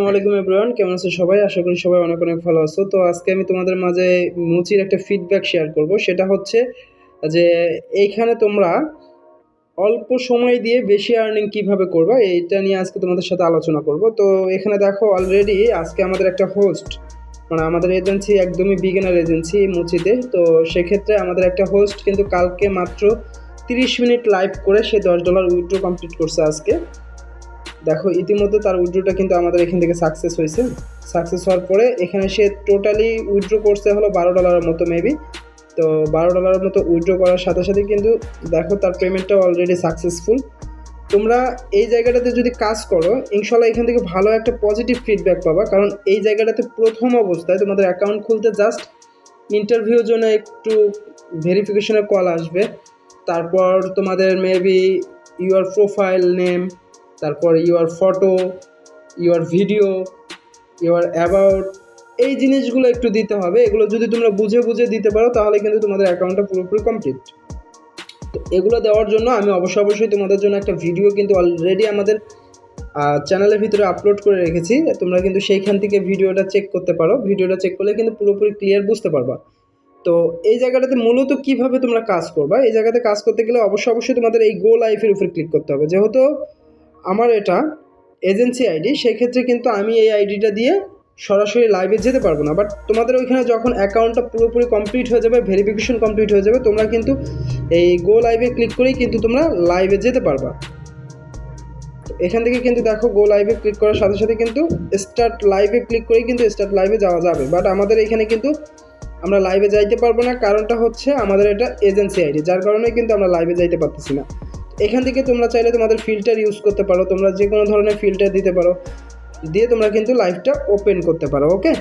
আসসালামু আলাইকুম এভরিওয়ান, কেমন আছো সবাই? আশা করি সবাই অনেক অনেক ভালো আছো। তো আজকে আমি তোমাদের মাঝে মুচির একটা ফিডব্যাক শেয়ার করব। সেটা হচ্ছে যে এইখানে তোমরা অল্প সময় দিয়ে বেশি আর্নিং কিভাবে করবা, এইটা নিয়ে আজকে তোমাদের সাথে আলোচনা করব। তো এখানে দেখো অলরেডি আজকে আমাদের একটা হোস্ট, মানে আমাদের এজেন্সি একদমই বিগিনার এজেন্সি মুচিতে। তো সেক্ষেত্রে আমাদের একটা হোস্ট কিন্তু কালকে মাত্র 30 মিনিট লাইভ করে সে $10 উইথড্র কমপ্লিট করছে আজকে। দেখো ইতিমধ্যে তার উইথড্রটা কিন্তু আমাদের এখান থেকে সাকসেস হয়েছে। সাকসেস হওয়ার পরে এখানে সে টোটালি উইথড্র করছে হলো $12 মতো মেবি। তো $12 মতো উইথড্র করার সাথে সাথে কিন্তু দেখো তার পেমেন্টটা অলরেডি সাকসেসফুল। তোমরা এই জায়গাটাতে যদি কাজ করো ইনশাল্লাহ এখান থেকে ভালো একটা পজিটিভ ফিডব্যাক পাবা। কারণ এই জায়গাটাতে প্রথম অবস্থায় তোমাদের অ্যাকাউন্ট খুলতে জাস্ট ইন্টারভিউর জন্য একটু ভেরিফিকেশনের কল আসবে। তারপর তোমাদের মেবি ইউর প্রোফাইল নেম, তারপর your photo, your video, your about, এই জিনিসগুলো একটু দিতে হবে। এগুলো যদি তোমরা বুঝে বুঝে দিতে পারো তাহলে কিন্তু তোমাদের অ্যাকাউন্টটা পুরোপুরি কমপ্লিট। তো এগুলো দেওয়ার জন্য আমি অবশ্যই তোমাদের জন্য একটা ভিডিও কিন্তু অলরেডি আমাদের চ্যানেলের ভিতরে আপলোড করে রেখেছি। তোমরা কিন্তু সেইখান থেকে ভিডিওটা চেক করতে পারো। ভিডিওটা চেক করলে কিন্তু পুরোপুরি ক্লিয়ার বুঝতে পারবা। তো এই জায়গাটাতে মূলত কিভাবে তোমরা কাজ করবা, এই জায়গাতে কাজ করতে গেলে অবশ্যই তোমাদের এই গো লাইফের উপর ক্লিক করতে হবে। যেহেতু আমার এটা এজেন্সি আইডি, সেক্ষেত্রে কিন্তু আমি এই আইডিটা দিয়ে সরাসরি লাইভে যেতে পারবো না। বাট তোমাদের ওইখানে যখন অ্যাকাউন্টটা পুরোপুরি কমপ্লিট হয়ে যাবে, ভেরিফিকেশন কমপ্লিট হয়ে যাবে, তোমরা কিন্তু এই গো লাইভে ক্লিক করেই কিন্তু তোমরা লাইভে যেতে পারবা। এখান থেকে কিন্তু দেখো গো লাইভে ক্লিক করার সাথে সাথে কিন্তু স্টার্ট লাইভে ক্লিক করেই কিন্তু স্টার্ট লাইভে যাওয়া যাবে। বাট আমাদের এখানে কিন্তু আমরা লাইভে যাইতে পারবো না, কারণটা হচ্ছে আমাদের এটা এজেন্সি আইডি, যার কারণে কিন্তু আমরা লাইভে যাইতে পারতেছি না। এখান থেকে তোমরা চাইলে তোমাদের ফিল্টার ইউজ করতে পারো, তোমরা যে কোনো ধরনের ফিল্টার দিতে পারো, দিয়ে তোমরা কিন্তু লাইভটা ওপেন করতে পারো। ওকে,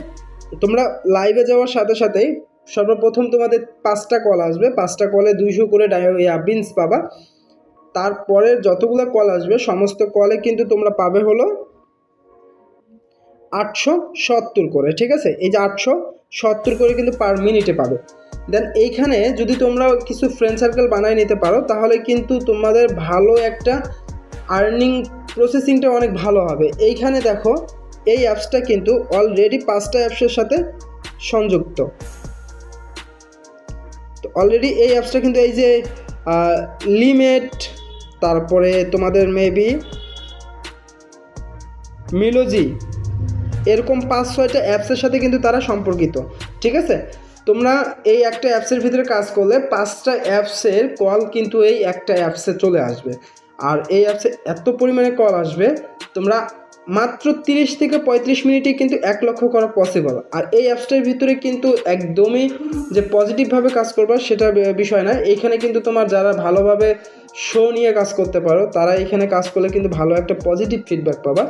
তোমরা লাইভে যাওয়ার সাথে সাথেই সর্বপ্রথম তোমাদের 5টা কল আসবে। 5টা কলে 200 করে বিনস পাবা। তারপরে যতগুলো কল আসবে সমস্ত কলে কিন্তু তোমরা পাবে হলো 870 করে। ঠিক আছে, এই যে 870 করে কিন্তু পার মিনিটে পাবে। দেন এইখানে যদি তোমরা কিছু ফ্রেন্ড সার্কেল বানায় নিতে পারো তাহলে কিন্তু তোমাদের ভালো একটা আর্নিং প্রসেসিংটা অনেক ভালো হবে। এইখানে দেখো এই অ্যাপসটা কিন্তু অলরেডি 5টা অ্যাপসের সাথে সংযুক্ত। তো অলরেডি এই অ্যাপসটা কিন্তু এই যে লিমেট, তারপরে তোমাদের মেবি মিলোজি, এরকম 5-6টা অ্যাপসের সাথে কিন্তু তারা সম্পর্কিত। ঠিক আছে, তোমরা এই একটা অ্যাপসের ভিতরে কাজ করলে 5টা অ্যাপসের কল কিন্তু এই একটা অ্যাপসে চলে আসবে। আর এই অ্যাপসে এত পরিমাণে কল আসবে, তোমরা মাত্র 30 থেকে 35 মিনিটে কিন্তু 1 লক্ষ করা পসিবল। আর এই অ্যাপসটার ভিতরে কিন্তু একদমই যে পজিটিভভাবে কাজ করবা সেটা বিষয় না। এইখানে কিন্তু তোমার যারা ভালোভাবে শো নিয়ে কাজ করতে পারো তারা এখানে কাজ করলে কিন্তু ভালো একটা পজিটিভ ফিডব্যাক পাবা।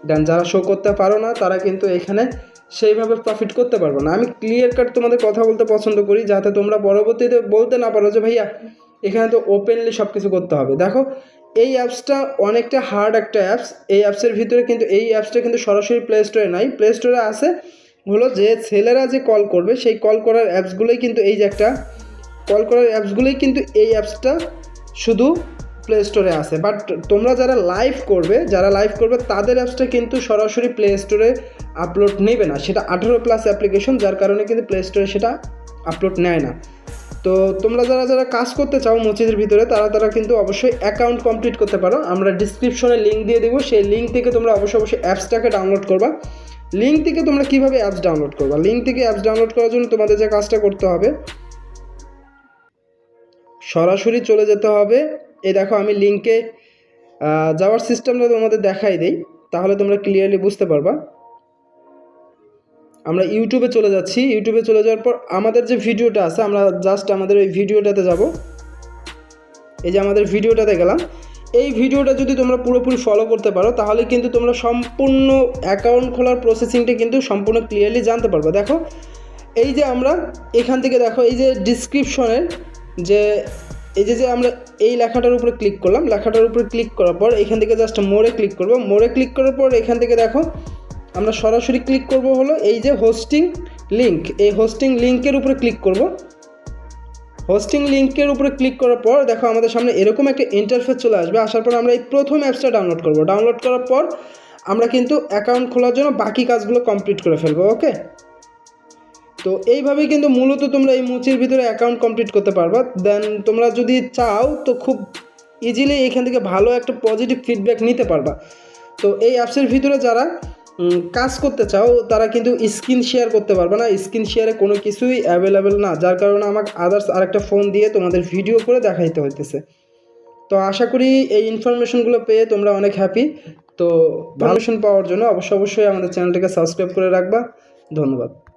দেন যারা শো করতে পারো না তারা কিন্তু এখানে সেইভাবে প্রফিট করতে পারবো না। আমি ক্লিয়ার কাট তোমাদের কথা বলতে পছন্দ করি, যাতে তোমরা পরবর্তীতে বলতে না পারো যে ভাইয়া এখানে তো ওপেনলি সব কিছু করতে হবে। দেখো এই অ্যাপসটা অনেকটা হার্ড একটা অ্যাপস। এই অ্যাপসের ভিতরে কিন্তু এই অ্যাপসটা কিন্তু সরাসরি প্লে স্টোরে নাই, প্লে স্টোরে আছে হলো যে ছেলেরা যে কল করবে সেই কল করার অ্যাপসগুলোই কিন্তু এই যে একটা কল করার অ্যাপসগুলোই কিন্তু এই অ্যাপসটা শুধু প্লে স্টোরে আছে। বাট তোমরা যারা লাইভ করবে তাদের অ্যাপসটা কিন্তু সরাসরি প্লে স্টোরে আপলোড নেবে না, সেটা 18+ অ্যাপ্লিকেশন, যার কারণে কিন্তু প্লে স্টোরে সেটা আপলোড নেয় না। তো তোমরা যারা কাজ করতে চাও মসজিদের ভিতরে তারা কিন্তু অবশ্যই অ্যাকাউন্ট কমপ্লিট করতে পারো। আমরা ডিসক্রিপশনে লিঙ্ক দিয়ে দেবো, সেই লিঙ্ক থেকে তোমরা অবশ্যই অ্যাপসটাকে ডাউনলোড করবা। লিঙ্ক থেকে তোমরা কীভাবে অ্যাপস ডাউনলোড করবা, লিঙ্ক থেকে অ্যাপস ডাউনলোড করার জন্য তোমাদের যে কাজটা করতে হবে সরাসরি চলে যেতে হবে। এই দেখো আমি লিঙ্কে যাওয়ার সিস্টেমটা তোমাদের দেখাই দেই, তাহলে তোমরা ক্লিয়ারলি বুঝতে পারবা। আমরা ইউটিউবে চলে যাচ্ছি। ইউটিউবে চলে যাওয়ার পর আমাদের যে ভিডিওটা আছে আমরা জাস্ট আমাদের ওই ভিডিওটাতে যাব। এই যে আমাদের ভিডিওটাতে গেলাম। এই ভিডিওটা যদি তোমরা পুরোপুরি ফলো করতে পারো তাহলে কিন্তু তোমরা সম্পূর্ণ অ্যাকাউন্ট খোলার প্রসেসিংটা কিন্তু সম্পূর্ণ ক্লিয়ারলি জানতে পারবে। দেখো এই যে আমরা এখান থেকে দেখো এই যে ডিসক্রিপশনের যে এই যে আমরা এই লেখাটার উপরে ক্লিক করলাম, লেখাটার উপরে ক্লিক করার পর এখান থেকে জাস্ট মোড়ে ক্লিক করব। মোড়ে ক্লিক করার পর এখান থেকে দেখো আমরা সরাসরি ক্লিক করব হলো এই যে হোস্টিং লিঙ্ক, এই হোস্টিং লিঙ্কের উপরে ক্লিক করব। হোস্টিং লিঙ্কের উপরে ক্লিক করার পর দেখো আমাদের সামনে এরকম একটা ইন্টারফেস চলে আসবে। আসার পর আমরা এই প্রথম অ্যাপসটা ডাউনলোড করব। ডাউনলোড করার পর আমরা কিন্তু অ্যাকাউন্ট খোলার জন্য বাকি কাজগুলো কমপ্লিট করে ফেলবো। ওকে, তো এইভাবেই কিন্তু মূলত তোমরা এই মুচির ভিতরে অ্যাকাউন্ট কমপ্লিট করতে পারবা। দেন তোমরা যদি চাও তো খুব ইজিলি এখান থেকে ভালো একটা পজিটিভ ফিডব্যাক নিতে পারবা। তো এই অ্যাপসের ভিতরে যারা কাজ করতে চাও তারা কিন্তু স্ক্রিন শেয়ার করতে পারবে না, স্ক্রিন শেয়ারে কোনো কিছুই অ্যাভেলেবেল না, যার কারণে আমাকে আদার্স আরেকটা ফোন দিয়ে তোমাদের ভিডিও করে দেখাইতে হইতেছে। তো আশা করি এই ইনফরমেশনগুলো পেয়ে তোমরা অনেক হ্যাপি। তো ইনফরমেশন পাওয়ার জন্য অবশ্যই আমাদের চ্যানেলটাকে সাবস্ক্রাইব করে রাখবা। ধন্যবাদ।